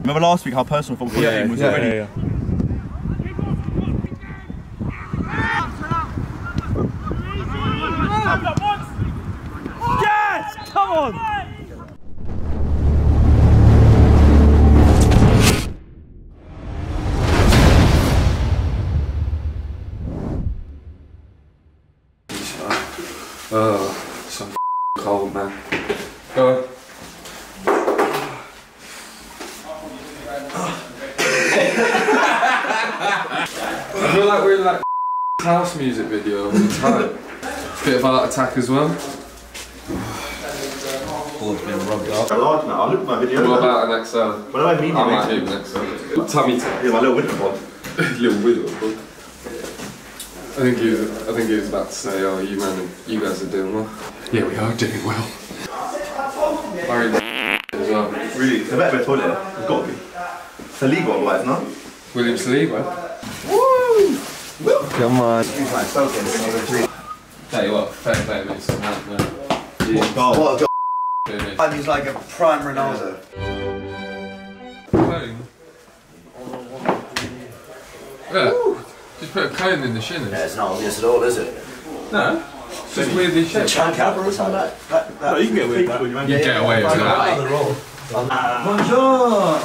Remember last week how personal football game was already? Yeah. Yes! Come on! Oh, so cold, man. Go on. I feel like we're in like house music video all the time. Bit of art attack as well. Ball's been rubbed up. Large now. I look at my video. What about an XL? What do I mean? I might do an XL. Tummy tuck. Yeah, my little winter bod. Little widow bod. I think he was about to say, oh, you guys are doing well. Yeah, we are doing well. Iron as well. Really? It's a better toilet. It's got to be. It's a league one, right? Not. William Saliba. Woo! Come on. Tell you what, fair play with some hand, man. What a goal. What a goal. He's like a prime Ronaldo. Cone. Yeah. Just put a cone in the shin. Yeah, it's not obvious at all, is it? No. It's just weirdly shaped. Chan cap or something like that. No, you can get away with that. You get away with that. Bonjour!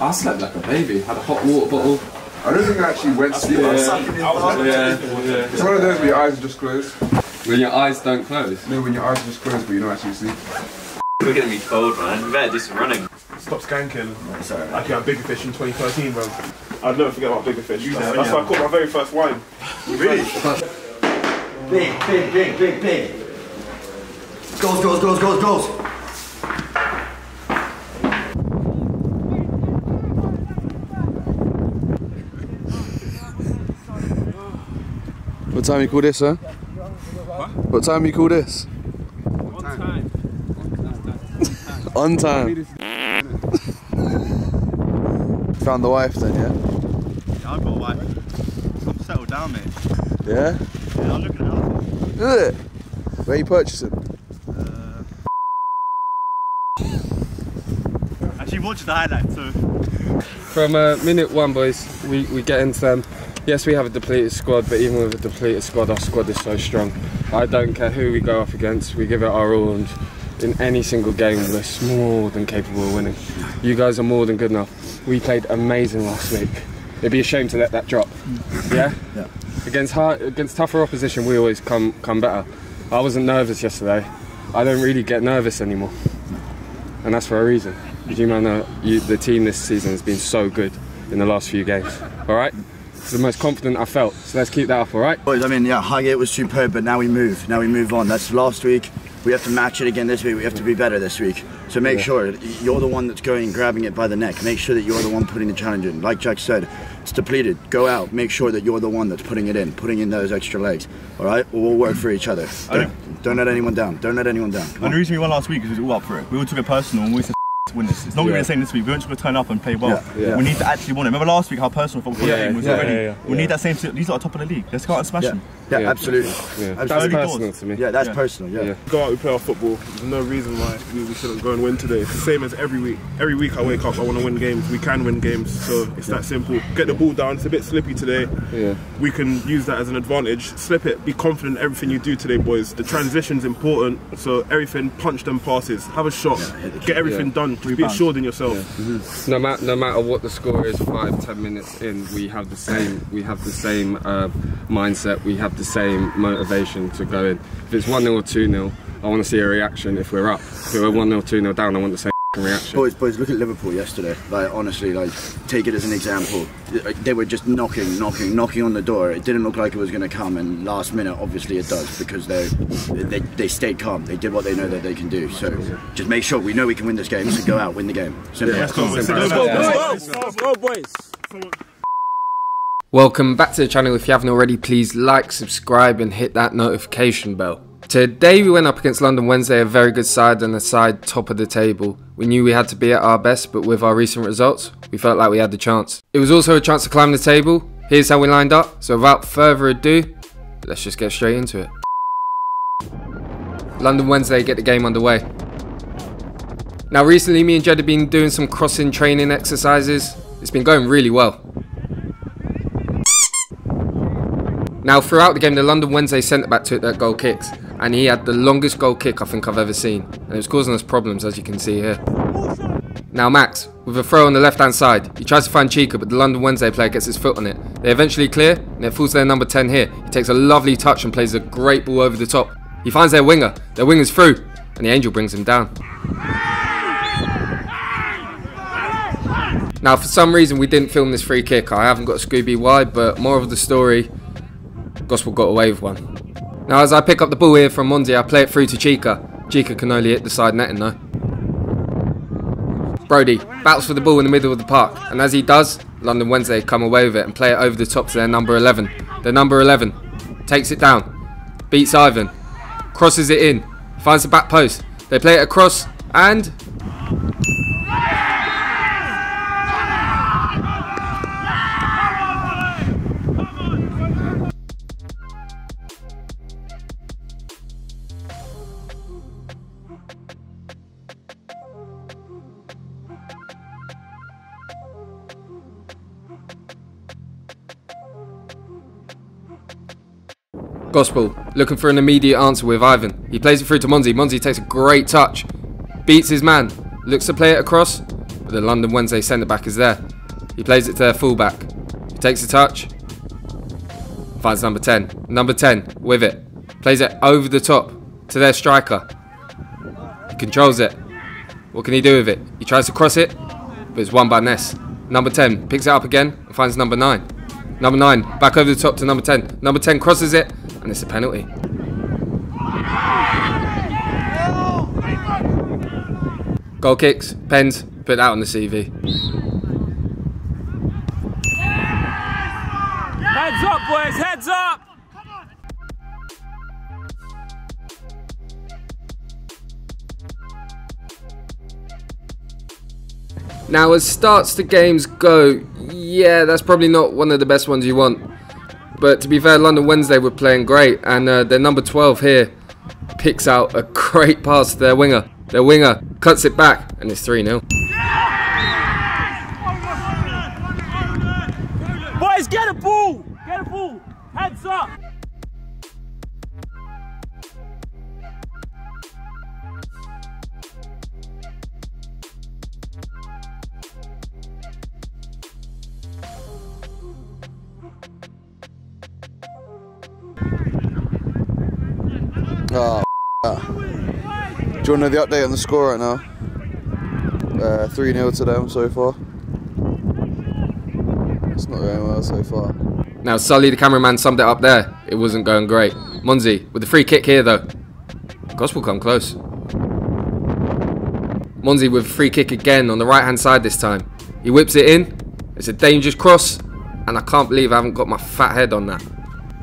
I slept like a baby. Had a hot water bottle. I don't think I actually went to sleep. Yeah. It's one of those where your eyes are just closed. When your eyes don't close. No, when your eyes are just closed, but you're not actually asleep. We're gonna be cold, man. We better do some running. Stop skanking. Sorry. Like I had Bigger Fish in 2013, bro. I'd never forget about Bigger Fish. That's why I caught my very first wine. Really? Big. Goals. What time you call this, huh? What time you call this? On time. Found the wife then, yeah? Yeah, I've got a wife. I'm settled down, mate. Yeah? Yeah, I'm looking at it. Is it? Where are you purchasing? Actually, watch the highlights, so. From minute one, boys, we get into them. Yes, we have a depleted squad, but even with a depleted squad, our squad is so strong. I don't care who we go up against, we give it our all, and in any single game, we're more than capable of winning. You guys are more than good enough. We played amazing last week. It'd be a shame to let that drop. Yeah? Yeah. Against tougher opposition, we always come better. I wasn't nervous yesterday. I don't really get nervous anymore. And that's for a reason. You know, the team this season has been so good in the last few games. All right? It's the most confident I felt. So let's keep that up, all right? Boys, I mean, yeah, Highgate was superb, but now we move. Now we move on. That's last week. We have to match it again this week. We have to be better this week. So make sure you're the one that's going and grabbing it by the neck. Make sure that you're the one putting the challenge in. Like Jack said, it's depleted. Go out. Make sure that you're the one that's putting it in, putting in those extra legs. All right? We'll work for each other. Don't let anyone down. Don't let anyone down. And the reason we won last week is we were all up for it. We all took it personal and we said to win this. It's not going to be the same this week. We weren't just going to turn up and play well. We need to actually win it. Remember last week how personal football game was already? We need that same. These are top of the league. Let's go out and smash them. Yeah, absolutely. That's personal to me. Yeah, that's personal. Yeah. Go out, we play our football. There's no reason why we shouldn't go and win today. It's the same as every week. Every week I wake up, I want to win games. We can win games, so it's that simple. Get the ball down. It's a bit slippy today. Yeah. We can use that as an advantage. Slip it. Be confident in everything you do today, boys. The transition's important, so everything, punch them passes. Have a shot. Get everything done. Just be assured in yourself. No matter what the score is, 5-10 minutes in, we have the same mindset. We have the same motivation to go in. If it's 1-0 or 2-0, I want to see a reaction. If we're up, if we're 1-0, 2-0 down, I want the same reaction. Boys, look at Liverpool yesterday. Like, honestly, like, take it as an example. They were just knocking on the door. It didn't look like it was going to come, and last minute, obviously, it does because they stayed calm. They did what they know that they can do. So just make sure we know we can win this game. So go out, win the game. Simple. Let's go, boys. Welcome back to the channel. If you haven't already, please like, subscribe and hit that notification bell. Today we went up against London Wednesday, a very good side and a side top of the table. We knew we had to be at our best, but with our recent results, we felt like we had the chance. It was also a chance to climb the table. Here's how we lined up. So without further ado, let's just get straight into it. London Wednesday get the game underway. Now recently me and Jed have been doing some crossing training exercises. It's been going really well. Now throughout the game the London Wednesday centre back took that goal kicks, and he had the longest goal kick I think I've ever seen, and it was causing us problems as you can see here. Now Max, with a throw on the left hand side, he tries to find Chica but the London Wednesday player gets his foot on it. They eventually clear and it falls to their number 10 here. He takes a lovely touch and plays a great ball over the top. He finds their winger's through, and the Angel brings him down. Now for some reason we didn't film this free kick. I haven't got a Scooby why, but more of the story, Gospel got away with one. Now as I pick up the ball here from Monzi, I play it through to Chica. Chica can only hit the side netting though. Brody battles for the ball in the middle of the park, and as he does, London Wednesday come away with it and play it over the top to their number 11. Their number 11 takes it down, beats Ivan, crosses it in, finds the back post. They play it across and... Gospel, looking for an immediate answer with Ivan. He plays it through to Monzi. Monzi takes a great touch, beats his man, looks to play it across, but the London Wednesday centre-back is there. He plays it to their full-back. He takes a touch, finds number 10. Number 10 with it, plays it over the top to their striker. He controls it. What can he do with it? He tries to cross it, but it's won by Ness. Number 10 picks it up again and finds number 9. Number 9 back over the top to number 10. Number 10 crosses it, and it's a penalty. Goal kicks, pens, put that on the CV. Heads up, boys, heads up! Now as starts to games go, yeah, that's probably not one of the best ones you want. But to be fair, London Wednesday were playing great, and their number 12 here picks out a great pass to their winger. Their winger cuts it back, and it's 3-0. Boys, get a ball! Get a ball! Heads up! Oh, do you want to know the update on the score right now? 3-0 to them so far. It's not going well so far. Now Sully, the cameraman, summed it up there. It wasn't going great. Monzi with the free kick here though. Gospel come close. Monzi with a free kick again on the right hand side this time. He whips it in. It's a dangerous cross, and I can't believe I haven't got my fat head on that.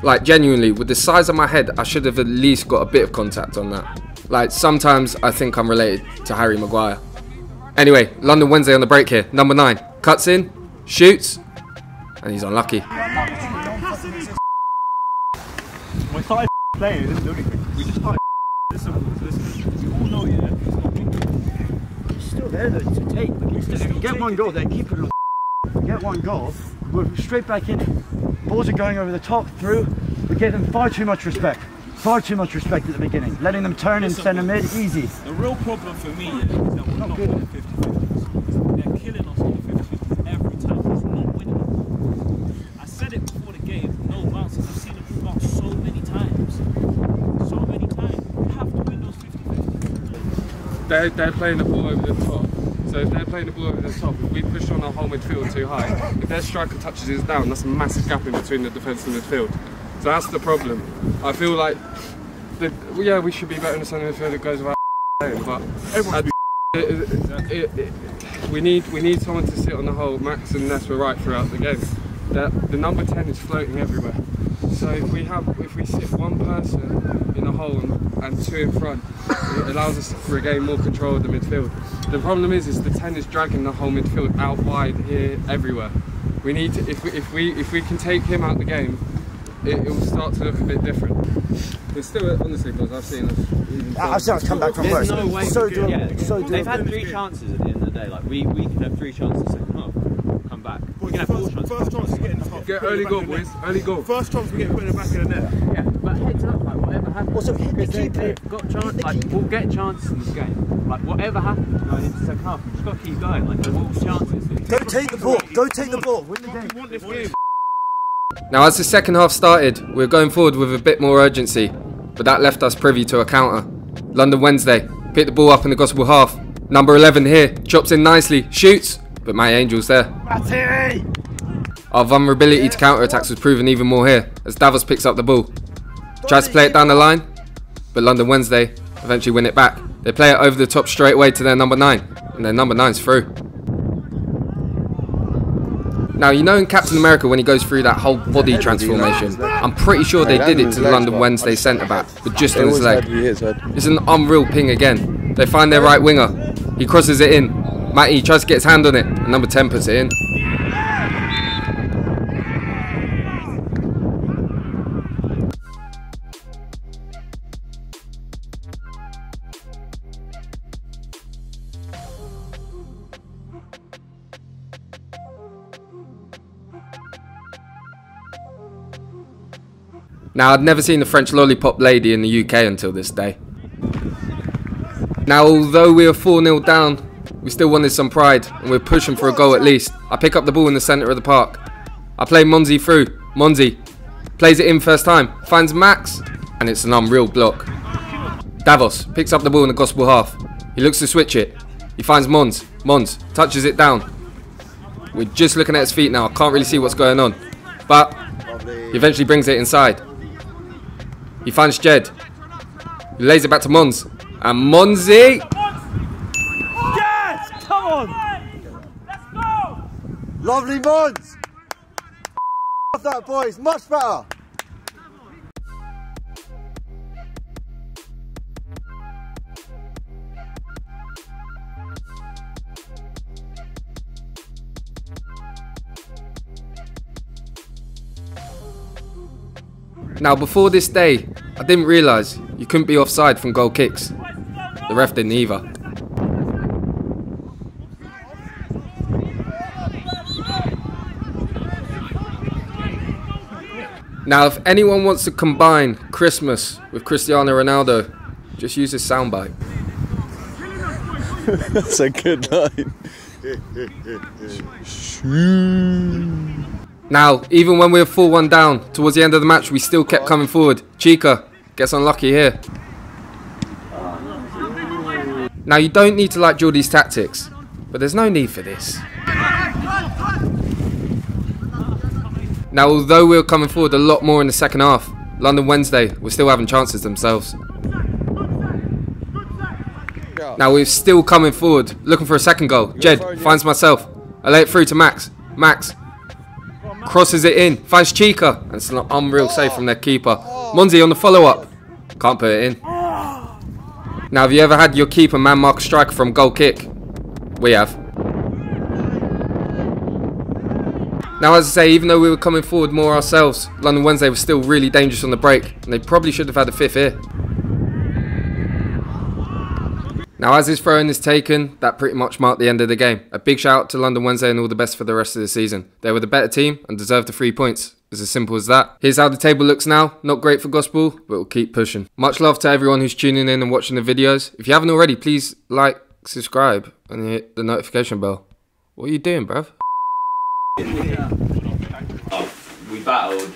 Like genuinely, with the size of my head, I should have at least got a bit of contact on that. Like sometimes I think I'm related to Harry Maguire. Anyway, London Wednesday on the break here. Number 9 cuts in, shoots, and he's unlucky. We started playing, we didn't do anything. We just started. Listen. We all know, yeah. He's still there though to take. Get one goal, then keep it. Get one goal, we're straight back in. Balls are going over the top, through. We give them far too much respect. Far too much respect at the beginning. Letting them turn in centre mid, easy. The real problem for me is that we're not on the 50-50s. They're killing us on the 50-50s every time. It's not winning. I said it before the game, no bounces. I've seen them bounce so many times. So many times. We have to win those 50-50s. They're playing the ball over the top. So if they're playing the ball over the top, if we push on our whole midfield too high, if their striker touches us down, that's a massive gap in between the defence and midfield. So that's the problem. I feel like, yeah, we should be better in the centre midfield. It goes without saying, but we need someone to sit on the hole. Max and Ness were right throughout the game. The number 10 is floating everywhere. So if we sit one person in the hole and 2 in front, it allows us to regain more control of the midfield. The problem is the 10 is dragging the whole midfield out wide here everywhere. We need to, if we can take him out of the game, it will start to look a bit different. But still, honestly, because I've seen us. I've seen us come back from work. There's no way. So they've had 3 chances at the end of the day. Like we can have 3 chances in the second half. Come back. We can have 4 chances. First chance is getting the Get early goal, boys. Early goal. First chance we get put in the back of the net. Yeah, but heads up, like whatever happens. Also hit the keeper. They've got chance. Like we'll get chances in this game. Like whatever happens going into the second half, we just got to keep going. Like there will be chances. Go take the ball. Go take the ball. Win the game. We want this game. Now, as the second half started, we were going forward with a bit more urgency, but that left us privy to a counter. London Wednesday picked the ball up in the gospel half. Number 11 here chops in nicely, shoots, but my Angel's there. Our vulnerability to counter-attacks was proven even more here, as Davos picks up the ball. Tries to play it down the line, but London Wednesday eventually win it back. They play it over the top straight away to their number 9, and their number 9's through. Now, you know in Captain America when he goes through that whole body transformation, I'm pretty sure they did it to the London Wednesday centre-back, but just on his leg. It's an unreal ping again. They find their right winger. He crosses it in. Matty tries to get his hand on it, and number 10 puts it in. Now, I'd never seen a French lollipop lady in the UK until this day. Now, although we were 4-0 down, we still wanted some pride, and we were pushing for a goal at least. I pick up the ball in the centre of the park. I play Monzi through. Monzi plays it in first time, finds Max, and it's an unreal block. Davos picks up the ball in the gospel half. He looks to switch it. He finds Mons. Mons touches it down. We're just looking at his feet now. I can't really see what's going on. But he eventually brings it inside. He finds Jed. He lays it back to Mons. And Monzi. Yes! Come on! Let's go! Lovely Mons. Off that, boys. Much better. Now, before this day, I didn't realise you couldn't be offside from goal kicks. The ref didn't either. Now, if anyone wants to combine Christmas with Cristiano Ronaldo, just use his soundbite. That's a good line. Now, even when we were 4-1 down, towards the end of the match, we still kept coming forward. Chica gets unlucky here. Now, you don't need to like Geordie's tactics, but there's no need for this. Now, although we were coming forward a lot more in the second half, London Wednesday were still having chances themselves. Now, we're still coming forward, looking for a second goal. Jed finds myself. I lay it through to Max. Max crosses it in, finds Chica, and it's an unreal save from their keeper. Monzi on the follow-up. Can't put it in. Now, have you ever had your keeper man mark a striker from goal kick? We have. Now, as I say, even though we were coming forward more ourselves, London Wednesday was still really dangerous on the break, and they probably should have had a 5th here. Now, as his throw-in is taken, that pretty much marked the end of the game. A big shout out to London Wednesday and all the best for the rest of the season. They were the better team and deserved the 3 points. It's as simple as that. Here's how the table looks now. Not great for Gospel, but we'll keep pushing. Much love to everyone who's tuning in and watching the videos. If you haven't already, please like, subscribe, and hit the notification bell. What are you doing, bruv? We battled.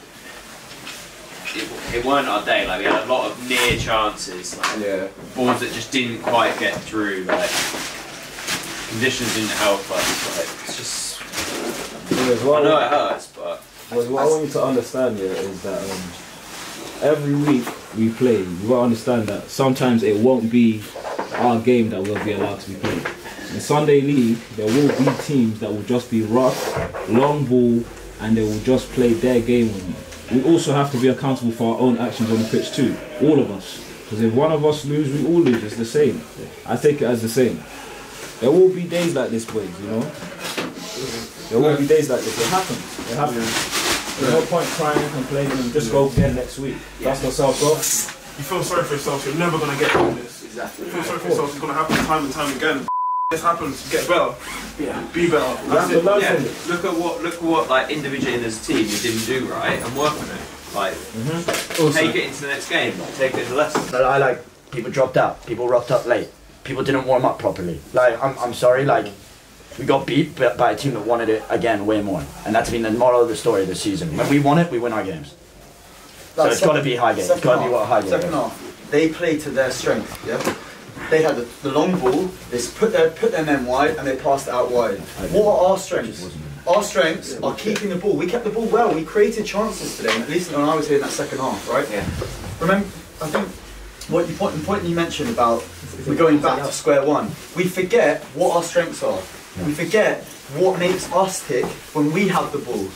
It weren't our day. Like we had a lot of near chances. Like, balls that just didn't quite get through. Like conditions didn't help us. Like it's just. I know it hurts, but. What I want you to understand here is that every week we play, you will understand that sometimes it won't be our game that will be allowed to be played. In Sunday League, there will be teams that will just be rough, long ball, and they will just play their game on you. We also have to be accountable for our own actions on the pitch too, all of us. Because if one of us lose, we all lose, it's the same. I take it as the same. There will be days like this, boys, you know? There will be days like this, it happens. There's no point crying and complaining and just go again next week. That's not self-growth. You feel sorry for yourself, you're never going to get through this. Exactly. You feel sorry for yourself, it's going to happen time and time again. This happens, get better. Yeah. Be better. That's it. Yeah. Look at what like individually in this team you didn't do right and work on it. Like take it into the next game, take it as a lesson. I like people dropped out, people rocked up late, people didn't warm up properly. Like I'm sorry, like we got beat by a team that wanted it again way more. And that's been the moral of the story this season. When we want it, we win our games. So it's got to be high game. It's got to be what a high game is. Second half, they played to their strength, yeah? They had the long ball, they put their men wide and they passed it out wide. What are our strengths? Our strengths are keeping the ball. We kept the ball well, we created chances today, at least when I was here in that second half, right? Yeah. Remember, I think the point you mentioned about we're going back to square one, we forget what our strengths are. We forget what makes us tick when we have the ball.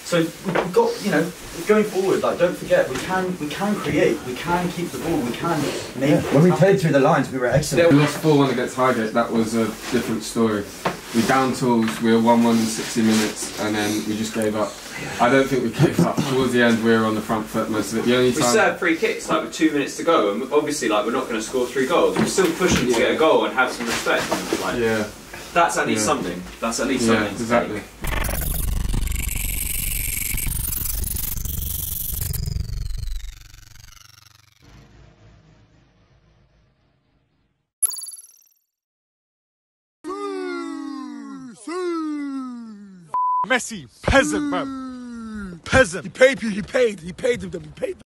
So we've got, you know, going forward, like don't forget, we can create, we can keep the ball, we can make. Yeah. When we played through the lines, we were excellent. We lost 4-1 against Highgate. That was a different story. We down tools, we were 1-1 in 60 minutes, and then we just gave up. I don't think we gave up. Towards the end, we were on the front foot most of it. The only time we served 3 kicks like with 2 minutes to go, and obviously like we're not going to score 3 goals. We're still pushing to get a goal and have some respect. Like, that's at least something. That's at least something. Exactly. Messi, peasant, man. Peasant. He paid them.